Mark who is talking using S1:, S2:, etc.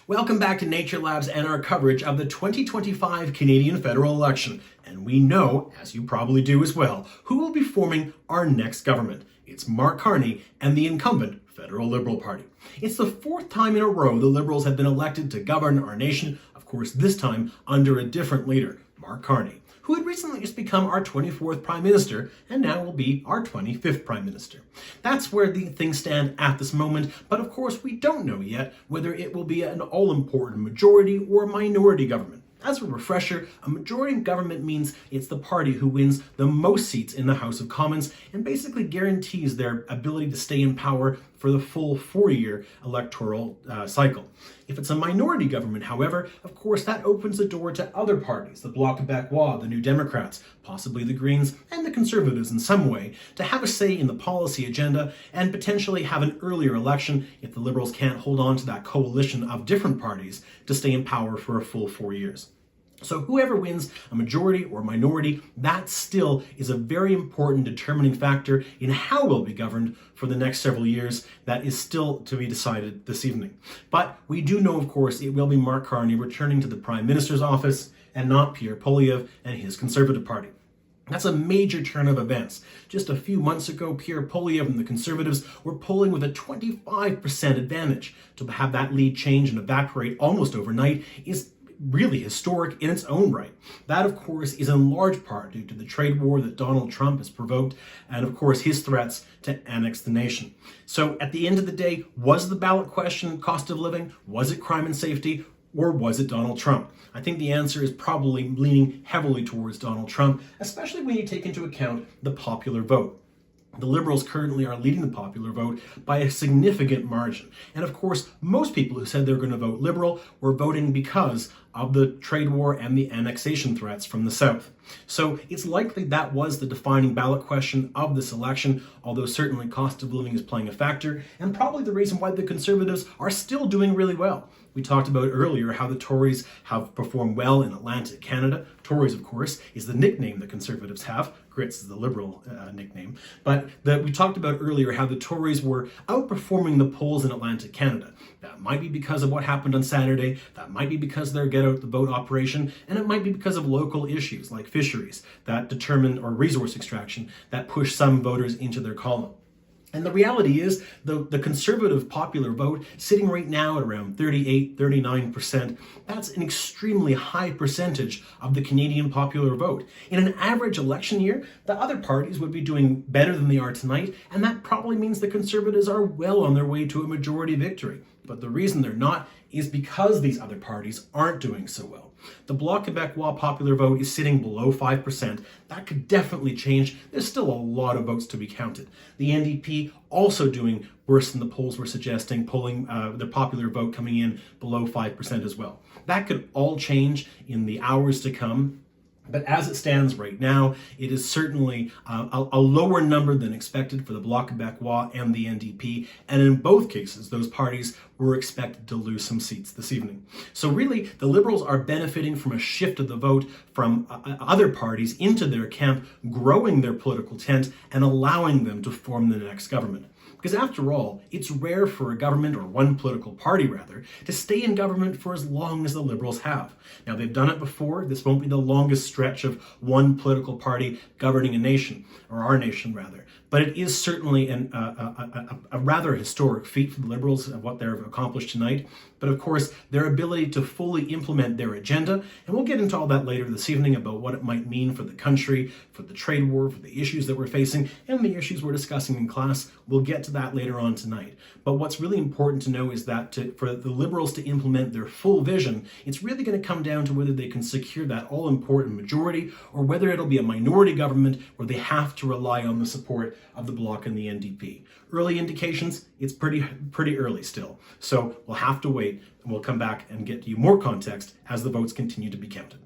S1: Welcome back to Nature Labs and our coverage of the 2025 Canadian federal election. And we know, as you probably do as well, who will be forming our next government. It's Mark Carney and the incumbent Federal Liberal Party. It's the fourth time in a row the Liberals have been elected to govern our nation, of course this time under a different leader, Mark Carney, who had recently just become our 24th Prime Minister and now will be our 25th Prime Minister. That's where the things stand at this moment, but of course we don't know yet whether it will be an all-important majority or minority government. As a refresher, a majority government means it's the party who wins the most seats in the House of Commons and basically guarantees their ability to stay in power for the full four-year electoral cycle. If it's a minority government, however, of course that opens the door to other parties, the Bloc Québécois, the New Democrats, possibly the Greens, and the Conservatives in some way, to have a say in the policy agenda and potentially have an earlier election if the Liberals can't hold on to that coalition of different parties to stay in power for a full 4 years. So whoever wins, a majority or minority, that still is a very important determining factor in how we'll be governed for the next several years. That is still to be decided this evening. But we do know, of course, it will be Mark Carney returning to the Prime Minister's office and not Pierre Poilievre and his Conservative Party. That's a major turn of events. Just a few months ago, Pierre Poilievre and the Conservatives were polling with a 25% advantage. To have that lead change and evaporate almost overnight is really historic in its own right. That, of course, is in large part due to the trade war that Donald Trump has provoked and, of course, his threats to annex the nation. So at the end of the day, was the ballot question cost of living? Was it crime and safety? Or was it Donald Trump? I think the answer is probably leaning heavily towards Donald Trump, especially when you take into account the popular vote. The Liberals currently are leading the popular vote by a significant margin. And of course, most people who said they were going to vote Liberal were voting because of the trade war and the annexation threats from the South. So it's likely that was the defining ballot question of this election, although certainly cost of living is playing a factor, and probably the reason why the Conservatives are still doing really well. We talked about earlier how the Tories have performed well in Atlantic Canada. Tories, of course, is the nickname the Conservatives have. Grits is the Liberal nickname. But we talked about earlier how the Tories were outperforming the polls in Atlantic Canada. That might be because of what happened on Saturday. That might be because of their get out the vote operation. And it might be because of local issues like fisheries that determine, or resource extraction, that push some voters into their column. And the reality is the Conservative popular vote sitting right now at around 38-39%, that's an extremely high percentage of the Canadian popular vote. In an average election year, the other parties would be doing better than they are tonight, and that probably means the Conservatives are well on their way to a majority victory. But the reason they're not is because these other parties aren't doing so well. The Bloc Québécois popular vote is sitting below 5%. That could definitely change. There's still a lot of votes to be counted. The NDP also doing worse than the polls were suggesting, polling the popular vote coming in below 5% as well. That could all change in the hours to come. But as it stands right now, it is certainly a lower number than expected for the Bloc Québécois and the NDP. And in both cases, those parties were expected to lose some seats this evening. So really, the Liberals are benefiting from a shift of the vote from other parties into their camp, growing their political tent and allowing them to form the next government. Because after all, it's rare for a government, or one political party rather, to stay in government for as long as the Liberals have. Now, they've done it before. This won't be the longest stretch of one political party governing a nation, or our nation rather. But it is certainly a rather historic feat for the Liberals of what they've accomplished tonight. But of course, their ability to fully implement their agenda, and we'll get into all that later this evening about what it might mean for the country, for the trade war, for the issues that we're facing, and the issues we're discussing in class. We'll get to that later on tonight. But what's really important to know is that for the Liberals to implement their full vision, it's really going to come down to whether they can secure that all-important majority, or whether it'll be a minority government where they have to rely on the support of the Bloc and the NDP. Early indications, it's pretty early still. So we'll have to wait, and we'll come back and get you more context as the votes continue to be counted.